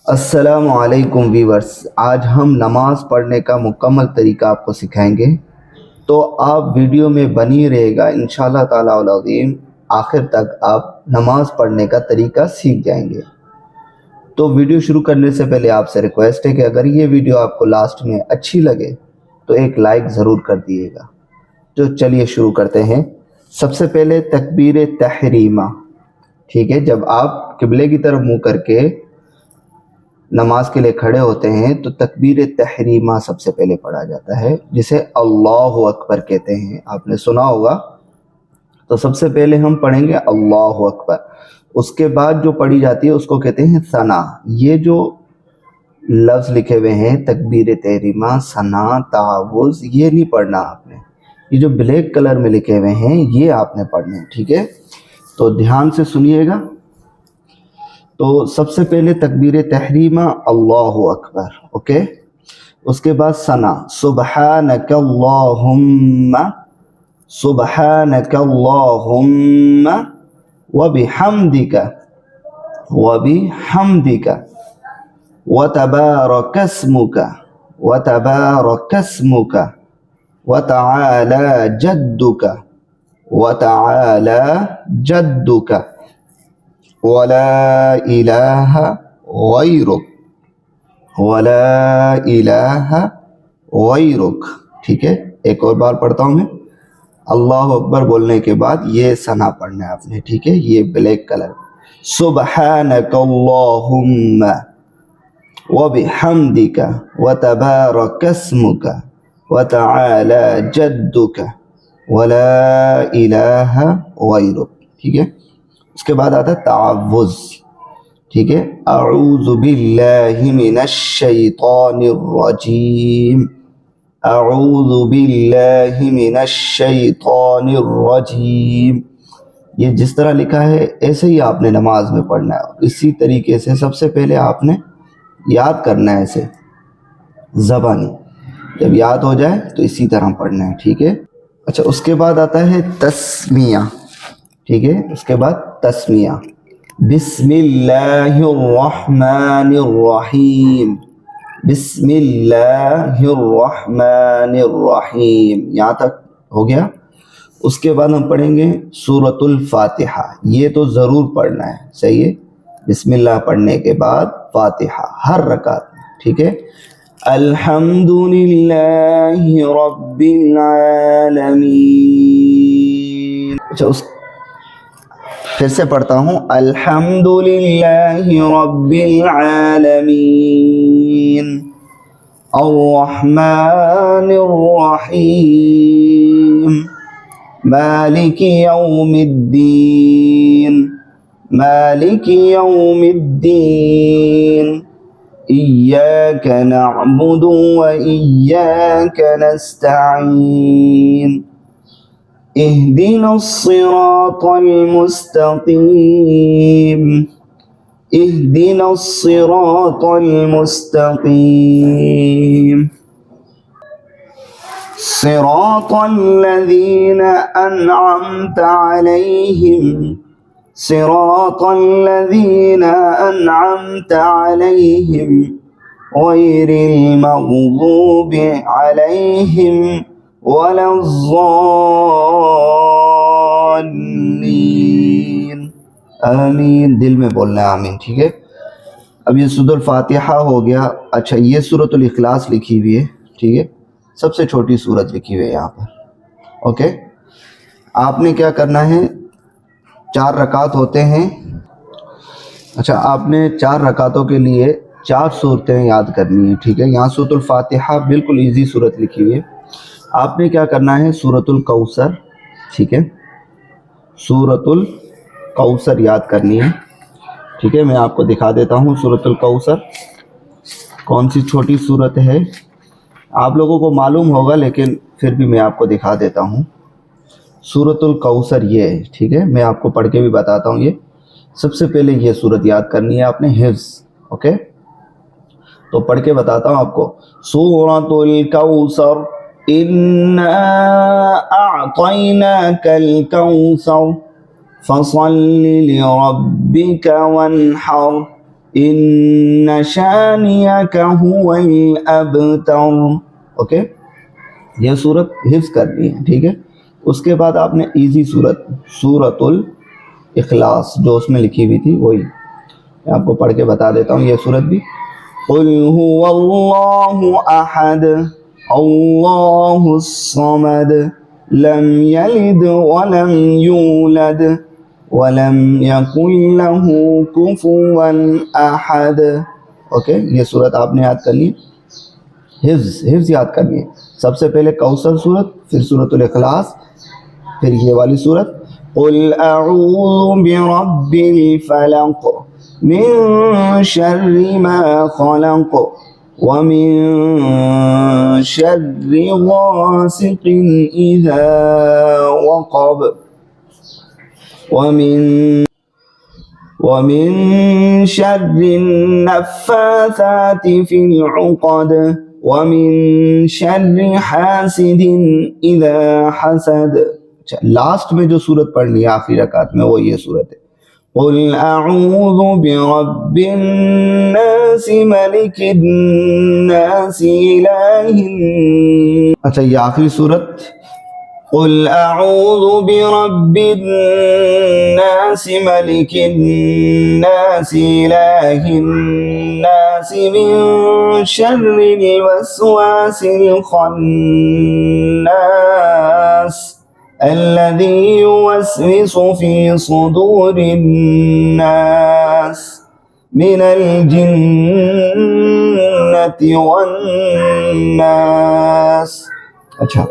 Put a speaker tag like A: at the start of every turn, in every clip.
A: السلام علیکم ویورز، آج ہم نماز پڑھنے کا مکمل طریقہ آپ کو سکھائیں گے، تو آپ ویڈیو میں بنی رہے گا انشاءاللہ تعالی العظیم۔ آخر تک آپ نماز پڑھنے کا طریقہ سیکھ جائیں گے۔ تو ویڈیو شروع کرنے سے پہلے آپ سے ریکویسٹ ہے کہ اگر یہ ویڈیو آپ کو لاسٹ میں اچھی لگے تو ایک لائک ضرور کر دیئے گا۔ تو چلیے شروع کرتے ہیں۔ سب سے پہلے تکبیر تحریمہ، ٹھیک ہے، جب آپ قبلے کی طرف منہ کر کے نماز کے لیے کھڑے ہوتے ہیں تو تکبیر تحریمہ سب سے پہلے پڑھا جاتا ہے، جسے اللہ اکبر کہتے ہیں۔ آپ نے سنا ہوگا، تو سب سے پہلے ہم پڑھیں گے اللہ اکبر، اس کے بعد جو پڑھی جاتی ہے اس کو کہتے ہیں ثنا۔ یہ جو لفظ لکھے ہوئے ہیں تکبیر تحریمہ، ثنا، تعوذ، یہ نہیں پڑھنا آپ نے۔ یہ جو بلیک کلر میں لکھے ہوئے ہیں یہ آپ نے پڑھنے ہیں، ٹھیک ہے؟ تو دھیان سے سنیے گا۔ تو سب سے پہلے تکبیر تحریمہ اللہ اکبر، اوکے؟ اس کے بعد ثنا، سبحانک اللہم، سبحانک اللہم وبحمدک، وبحمدک، وتبارک اسمک، وتبارک اسمک، وتعالی جدک، وتعالی جدک، ولا الہ غیرک، ولا الہ غیرک، ٹھیک ہے؟ ایک اور بار پڑھتا ہوں میں۔ اللہ اکبر بولنے کے بعد یہ ثنا پڑھنا ہے آپ نے، ٹھیک ہے؟ یہ بلیک کلر، سبحانک اللہم وبحمدک وتبارک اسمک وتعالی جدک ولا الہ غیرک، ٹھیک ہے؟ اس کے بعد آتا ہے تعوذ، ٹھیک ہے؟ اعوذ باللہ من الشیطان الرجیم، اعوذ باللہ من الشیطان الرجیم۔ یہ جس طرح لکھا ہے ایسے ہی آپ نے نماز میں پڑھنا ہے، اسی طریقے سے سب سے پہلے آپ نے یاد کرنا ہے اسے زبانی، جب یاد ہو جائے تو اسی طرح پڑھنا ہے، ٹھیک ہے؟ اچھا، اس کے بعد آتا ہے تسمیہ، ٹھیک ہے؟ اس کے بعد تسمیہ، بسم اللہ الرحمن الرحیم، بسم اللہ الرحمن الرحیم، یہاں تک ہو گیا۔ اس کے بعد ہم پڑھیں گے سورۃ الفاتحہ، یہ تو ضرور پڑھنا ہے، صحیح ہے؟ بسم اللہ پڑھنے کے بعد فاتحہ ہر رکعت میں، ٹھیک ہے؟ الحمد للہ رب العالمین۔ اچھا، پھر سے پڑھتا ہوں، الحمد للہ رب العالمین الرحمن الرحیم مالک یوم الدین، مالک یوم الدین ایاک نعبد و ایاک نستعین اهدنا الصراط المستقیم، اهدنا الصراط المستقیم صراط الذین انعمت علیہم، صراط الذین انعمت علیہم غیر المغضوب علیہم ولا الضالین۔ آمین، دل میں بولنا ہے آمین، ٹھیک ہے؟ اب یہ سورۃ الفاتحہ ہو گیا۔ اچھا، یہ سورۃ الاخلاص لکھی ہوئی ہے، ٹھیک ہے؟ سب سے چھوٹی سورت لکھی ہوئی ہے یہاں پر، اوکے؟ آپ نے کیا کرنا ہے، 4 رکعت ہوتے ہیں۔ اچھا، آپ نے 4 رکعتوں کے لیے 4 صورتیں یاد کرنی ہیں، ٹھیک ہے؟ یہاں سورۃ الفاتحہ بالکل ایزی صورت لکھی ہوئی ہے۔ آپ نے کیا کرنا ہے، سورۃ الکوثر، ٹھیک ہے؟ سورۃ الکوثر یاد کرنی ہے، ٹھیک ہے؟ میں آپ کو دکھا دیتا ہوں سورۃ الکوثر کون سی چھوٹی صورت ہے، آپ لوگوں کو معلوم ہوگا لیکن پھر بھی میں آپ کو دکھا دیتا ہوں۔ سورۃ الکوثر یہ ہے، ٹھیک ہے؟ میں آپ کو پڑھ کے بھی بتاتا ہوں۔ یہ سب سے پہلے یہ صورت یاد کرنی ہے آپ نے، حفظ، اوکے؟ تو پڑھ کے بتاتا ہوں آپ کو۔ سورۃ الکوثر انا اعطیناک الکوثر فصل لربک وانحر ان شانیک هو الابتر. اوکے, یہ صورت حفظ کرنی ہے, ٹھیک ہے. اس کے بعد آپ نے ایزی صورت سورۃ الاخلاص جو اس میں لکھی ہوئی تھی وہی میں آپ کو پڑھ کے بتا دیتا ہوں. یہ صورت بھی قل هو اللہ احد اللہ الصمد لم یلد ولم یولد ولم یکن له کفوا احد. اوکے, یہ صورت آپ نے یاد کر لی, حفظ یاد کرنی ہے. سب سے پہلے کوثر صورت, پھر سورۃ الاخلاص, پھر یہ والی صورت قل اعوذ برب الفلق من شر ما خلق ومن شر غاسق اذا وقب ومن شر النفاثات في العقد ومن شر حاسد اذا حسد. لاسٹ میں جو صورت پڑھنی ہے آخری رکعت میں وہ یہ صورت ہے قل اعوذ برب الناس ملک الناس الہ الناس. اچھا, یہ آخری صورت قل اعوذ برب الناس ملک الناس الہ الناس من شر الوسواس الخناس الذي يوسوس في صدور الناس من الجنة والناس. اچھا,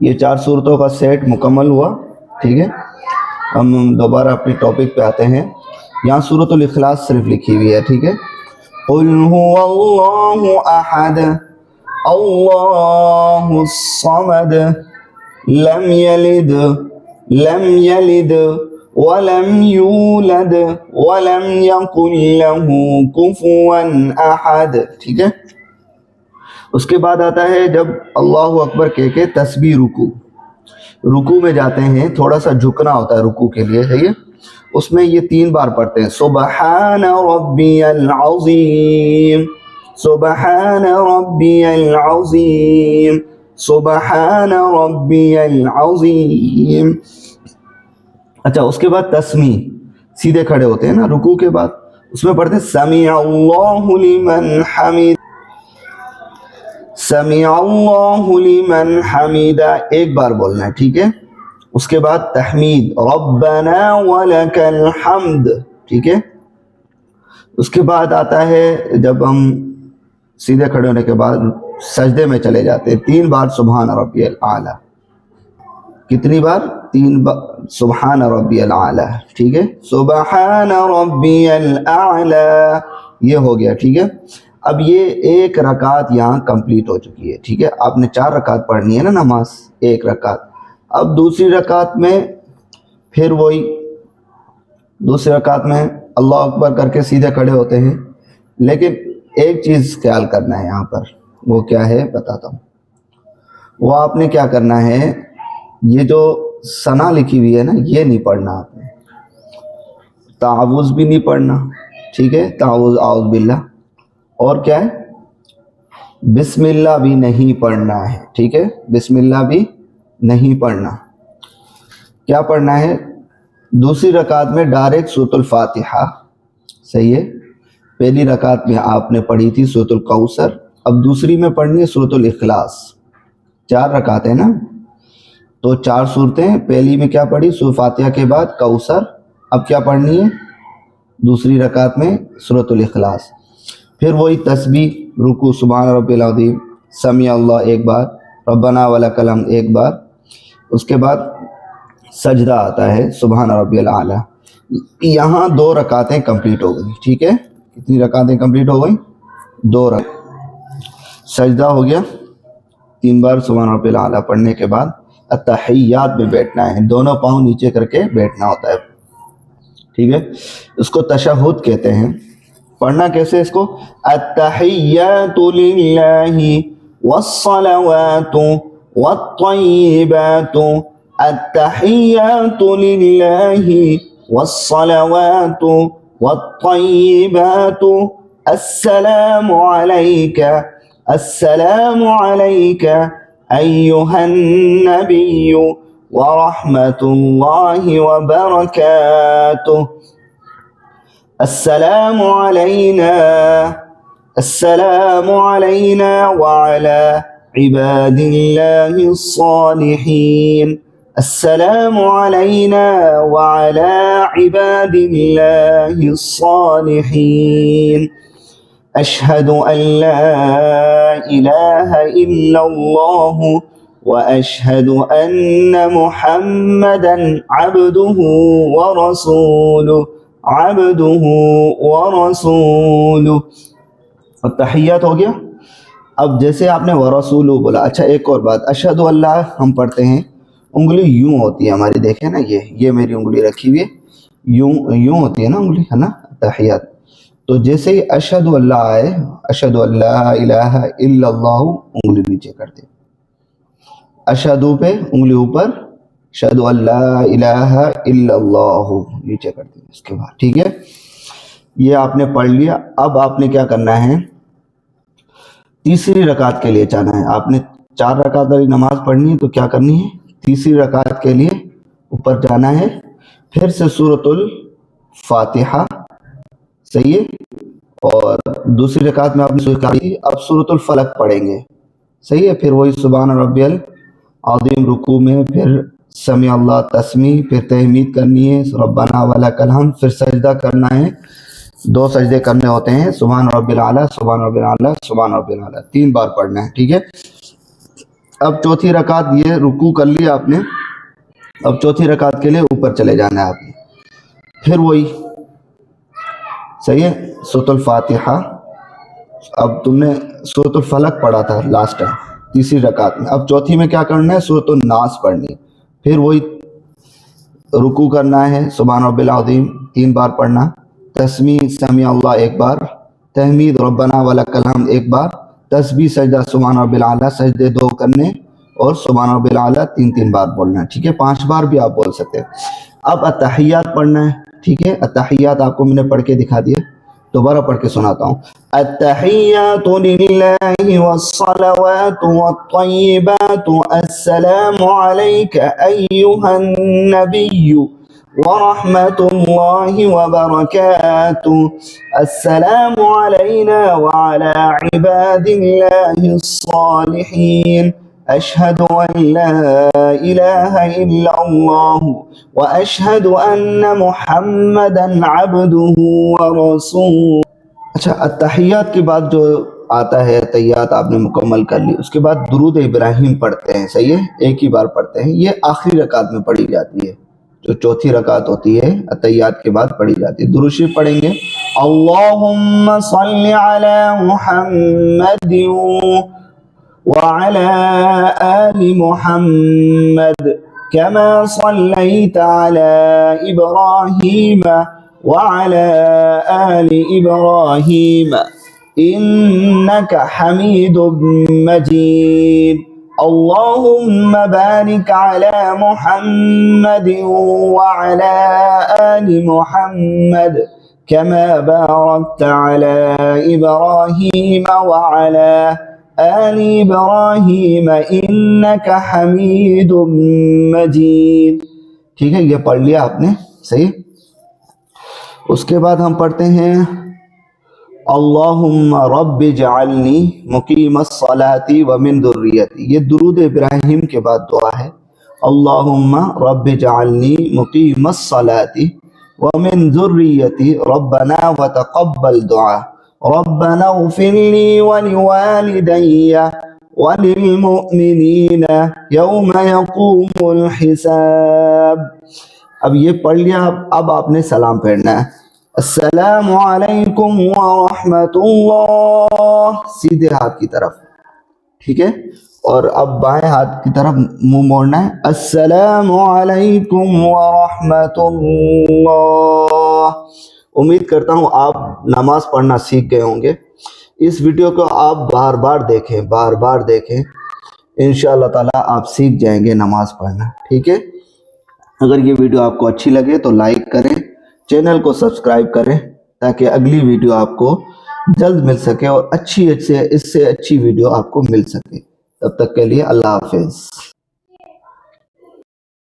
A: یہ 4 صورتوں کا سیٹ مکمل ہوا, ٹھیک ہے. ہم دوبارہ اپنے ٹاپک پہ آتے ہیں. یہاں سورۃ الاخلاص صرف لکھی ہوئی ہے, ٹھیک ہے. قل هو اللہ احد اللہ الصمد لم یلد ولم یولد ولم یکن له کفوا احد. ٹھیک ہے. اس کے بعد آتا ہے جب اللہ اکبر کہہ کے تسبیح رکوع میں جاتے ہیں, تھوڑا سا جھکنا ہوتا ہے رکوع کے لیے, صحیح ہے. اس میں یہ 3 بار پڑھتے ہیں سبحان ربی العظیم سبحان ربی العظیم سبحان ربی العظیم. اچھا, اس کے بعد تسمیع, سیدھے کھڑے ہوتے ہیں نا رکوع کے بعد, اس میں پڑھتے ہیں سمیع اللہ لمن حمید سمیع اللہ لمن حمیدہ, ایک بار بولنا ہے, ٹھیک ہے. اس کے بعد تحمید ربنا ولک الحمد, ٹھیک ہے. اس کے بعد آتا ہے جب ہم سیدھے کھڑے ہونے کے بعد سجدے میں چلے جاتے ہیں 3 بار سبحان ربی الاعلی. کتنی بار؟ 3 بار سبحان ربی الاعلی, ٹھیک ہے. سبحان ربی الاعلی, یہ ہو گیا, ٹھیک ہے. اب یہ 1 رکعت یہاں کمپلیٹ ہو چکی ہے, ٹھیک ہے. آپ نے 4 رکعت پڑھنی ہے نا نماز, 1 رکعت. اب دوسری رکعت میں پھر وہی دوسری رکعت میں اللہ اکبر کر کے سیدھے کھڑے ہوتے ہیں, لیکن ایک چیز خیال کرنا ہے یہاں پر, وہ کیا ہے بتاتا ہوں. وہ آپ نے کیا کرنا ہے, یہ جو ثنا لکھی ہوئی ہے نا یہ نہیں پڑھنا آپ نے, تعوذ بھی نہیں پڑھنا, ٹھیک ہے. تعوذ اعوذ باللہ, اور کیا ہے بسم اللہ بھی نہیں پڑھنا ہے, ٹھیک ہے. بسم اللہ بھی نہیں پڑھنا. کیا پڑھنا ہے, دوسری رکعت میں ڈائریکٹ سورۃ الفاتحہ, صحیح ہے. پہلی رکعت میں آپ نے پڑھی تھی سورۃ الکوثر, اب دوسری میں پڑھنی ہے سورۃ الاخلاص. 4 رکعت ہے نا, تو 4 صورتیں. پہلی میں کیا پڑھی, سورۃ فاتحہ کے بعد کوثر. اب کیا پڑھنی ہے دوسری رکعت میں سورۃ الاخلاص. پھر وہی تسبیح رکوع سبحان ربی العظیم, سمیع اللہ 1 بار, ربنا ولک الحمد 1 بار. اس کے بعد سجدہ آتا ہے سبحان ربی الاعلی. یہاں 2 رکعتیں کمپلیٹ ہو گئی, ٹھیک ہے. کتنی رکعتیں کمپلیٹ ہو گئی, 2 رکعت. سجدہ ہو گیا, 3 بار سبحان ربی الاعلی پڑھنے کے بعد التحیات میں بیٹھنا ہے, دونوں پاؤں نیچے کر کے بیٹھنا ہوتا ہے, ٹھیک ہے. اس کو تشہد کہتے ہیں. پڑھنا کیسے اس کو, التحیات للہ والصلوات والطیبات التحیات للہ والصلوات والطيبات السلام عليك السلام عليك أيها النبي ورحمة الله وبركاته السلام علينا وعلى عباد الله الصالحين السلام علينا وعلى عباد الله الصالحين أشهد أن لا إله إلا الله وأشهد أن محمدا عبده ورسوله اب تحیات ہو گیا. اب جیسے آپ نے ورسولو بولا. اچھا ایک اور بات, اشہد اللہ ہم پڑھتے ہیں, انگلی یوں ہوتی ہے ہماری, دیکھیں نا, یہ میری انگلی رکھی ہوئی ہے, یوں ہوتی ہے نا انگلی, ہے نا, تحیات. تو جیسے ہی اشہد اللہ آئے, اشہد اللہ الہ الا اللہ, انگلی نیچے کرتے, اشہدو پہ انگلی اوپر, اشہد اللہ الہ الا اللہ نیچے کرتے اس کے بعد. ٹھیک ہے, یہ آپ نے پڑھ لیا. اب آپ نے کیا کرنا ہے, تیسری رکعت کے لیے جانا ہے. آپ نے 4 رکعت والی نماز پڑھنی ہے, تو کیا کرنی ہے, تیسری رکعت کے لیے اوپر جانا ہے, پھر سے سورۃ الفاتحہ, صحیح ہے, اور دوسری رکعت میں آپ نے اب سورۃ الفلق پڑھیں گے, صحیح ہے, پھر وہی سبحان ربی العظیم رکوع میں, پھر سمیع اللہ تسمیع, پھر تحمید کرنی ہے, ربنا ولک الحمد, پھر سجدہ کرنا ہے, 2 سجدے کرنے ہوتے ہیں, سبحان ربی الاعلیٰ, سبحان ربی الاعلیٰ, سبحان ربی الاعلیٰ, 3 بار پڑھنا ہے. ٹھیک ہے, اب چوتھی رکعت, یہ رکوع کر لیا آپ نے, اب چوتھی رکعت کے لیے اوپر چلے جانا ہے آپ نے, پھر وہی, صحیح ہے, سورۃ الفاتحہ. اب تم نے سورۃ الفلق پڑھا تھا لاسٹ ٹائم تیسری رکعت میں, اب چوتھی میں کیا کرنا ہے, سورۃ الناس پڑھنی ہے, پھر وہی رکوع کرنا ہے, سبحان ربی العظیم 3 بار پڑھنا, تسمیع سمیع اللہ 1 بار, تحمید ربنا ولک الحمد 1 بار, تسبیح سجدہ سبحان ربی الاعلیٰ, سجدے 2 کرنے, اور سبحان ربی الاعلیٰ 3 بار بولنا ہے. ٹھیک ہے, 5 بار بھی آپ بول سکتے ہیں. اب التحیات پڑھنا ہے. ٹھیک ہے, التحیات آپ کو میں نے پڑھ کے دکھا دیا, دوبارہ پڑھ کے سناتا ہوں. التحیات للہ والصلوات والطیبات السلام علیک ایہا النبی ورحمة الله وبركاته السلام علينا وعلى عباد الله الصالحين أشهد أن لا إله إلا الله وأشهد أن محمدا عبده ورسوله. اچھا, التحیات کے بعد جو آتا ہے, تحیات آپ نے مکمل کر لی, اس کے بعد درود ابراہیم پڑھتے ہیں, صحیح ہے, 1 ہی بار پڑھتے ہیں. یہ آخری رکعت میں پڑھی جاتی ہے, جو چوتھی رکعت ہوتی ہے التحیات کے بعد پڑھی جاتی ہے. درود شریف پڑھیں گے, اللہم صلی علی محمد وعلی آل محمد کما صلیت علی ابراہیم وعلى آل إبراهيم إنك حميد مجيد اللهم بارك على محمد وعلى آل محمد كما باركت على إبراهيم وعلى آل إبراهيم إنك حميد مجيد. ٹھیک ہے, یہ پڑھ لیا آپ نے, صحیح. اس کے بعد ہم پڑھتے ہیں اللہم رب اجعلنی مقیم الصلاۃ ومن ذریتی. یہ درود ابراہیم کے بعد دعا ہے, اللہم رب اجعلنی مقیم الصلاۃ ومن ذریتی ربنا وتقبل دعا ربنا اغفر لی ولوالدی وللمؤمنین یوم یقوم الحساب. اب یہ پڑھ لیا, اب آپ نے سلام پھیرنا ہے, السلام علیکم ورحمۃ اللہ, سیدھے ہاتھ کی طرف. ٹھیک ہے, اور اب بائیں ہاتھ کی طرف منہ موڑنا ہے, السلام علیکم ورحمۃ اللہ. امید کرتا ہوں آپ نماز پڑھنا سیکھ گئے ہوں گے. اس ویڈیو کو آپ بار بار دیکھیں, انشاءاللہ تعالیٰ آپ سیکھ جائیں گے نماز پڑھنا. ٹھیک ہے, اگر یہ ویڈیو آپ کو اچھی لگے تو لائک کریں, چینل کو سبسکرائب کریں تاکہ اگلی ویڈیو آپ کو جلد مل سکے اور اس سے اچھی ویڈیو آپ کو مل سکے. تب تک کے لیے اللہ حافظ.